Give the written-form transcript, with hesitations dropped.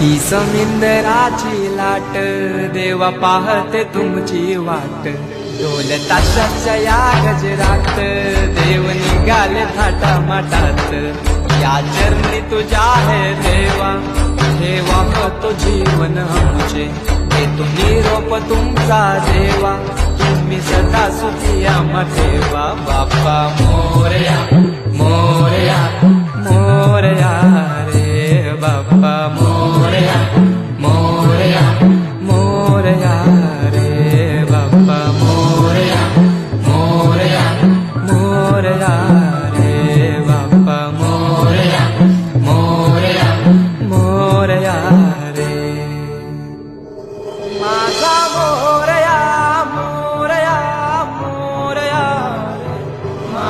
ही समिंदराची लाट देवा पाहते तुमची वाट ढोल ताशाच्या या गजरात देव निघाले थाटा माटात या चरणी तुझ्या है देवा ठेवा तो जीवन आमचे देतो निरोप तुमचा देवा तुम्ही सदा सुखी आम्हा ठेवा बाप्पा मोरया मोरया मोरया रे बाप्पा मोरया मोरया मोरया रे बाप्पा मोरया मोरया मोरया